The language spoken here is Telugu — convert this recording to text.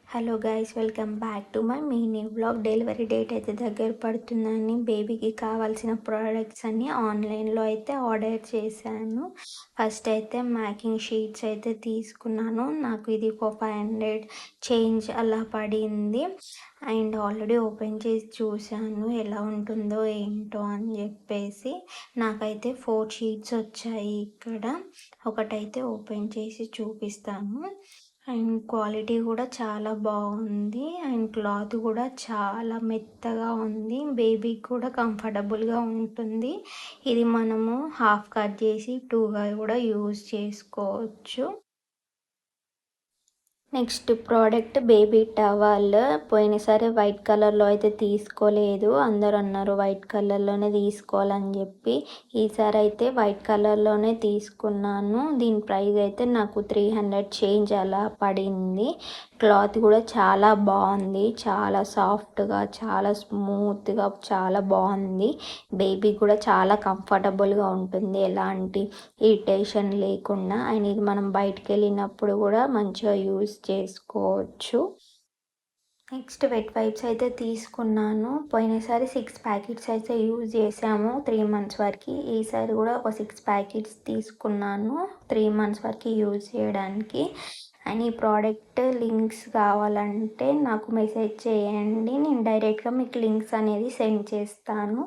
Hello guys, welcome back to my mini vlog. Delivery date అయితే దగ్గర పడుతుందని బేబీకి కావాల్సిన ప్రోడక్ట్స్ అన్నీ ఆన్లైన్లో అయితే ఆర్డర్ చేశాను. ఫస్ట్ అయితే మ్యాకింగ్ షీట్స్ అయితే తీసుకున్నాను. నాకు ఇది ఒక 500 చేంజ్ అలా పడింది. అండ్ ఆల్రెడీ ఓపెన్ చేసి చూశాను ఎలా ఉంటుందో ఏంటో అని చెప్పేసి. నాకైతే 4 షీట్స్ వచ్చాయి. ఇక్కడ ఒకటైతే ఓపెన్ చేసి చూపిస్తాను. అండ్ క్వాలిటీ కూడా చాలా బాగుంది. అండ్ క్లాత్ కూడా చాలా మెత్తగా ఉంది. బేబీకి కూడా కంఫర్టబుల్గా ఉంటుంది. ఇది మనము హాఫ్ కట్ చేసి 2గా కూడా యూజ్ చేసుకోవచ్చు. Next product baby towel. పోయినసారి వైట్ కలర్లో అయితే తీసుకోలేదు. అందరూ అన్నారు వైట్ కలర్లోనే తీసుకోవాలని చెప్పి. ఈసారి అయితే వైట్ కలర్లోనే తీసుకున్నాను. దీని ప్రైస్ అయితే నాకు 300 చేంజ్ అలా పడింది. క్లాత్ కూడా చాలా బాగుంది. చాలా సాఫ్ట్గా, చాలా స్మూత్గా, చాలా బాగుంది. బేబీ కూడా చాలా కంఫర్టబుల్గా ఉంటుంది, ఎలాంటి ఇరిటేషన్ లేకుండా. అండ్ ఇది మనం బయటికి వెళ్ళినప్పుడు కూడా మంచిగా యూజ్ చేసుకోవచ్చు. నెక్స్ట్ వెట్ వైప్స్ అయితే తీసుకున్నాను. పోయినసారి 6 ప్యాకెట్స్ అయితే యూజ్ చేసాము 3 మంత్స్ వరకు. ఈసారి కూడా ఒక 6 ప్యాకెట్స్ తీసుకున్నాను 3 మంత్స్ వరకు యూజ్ చేయడానికి. అండ్ ఈ ప్రోడక్ట్ లింక్స్ కావాలంటే నాకు మెసేజ్ చేయండి. నేను డైరెక్ట్గా మీకు లింక్స్ అనేది సెండ్ చేస్తాను.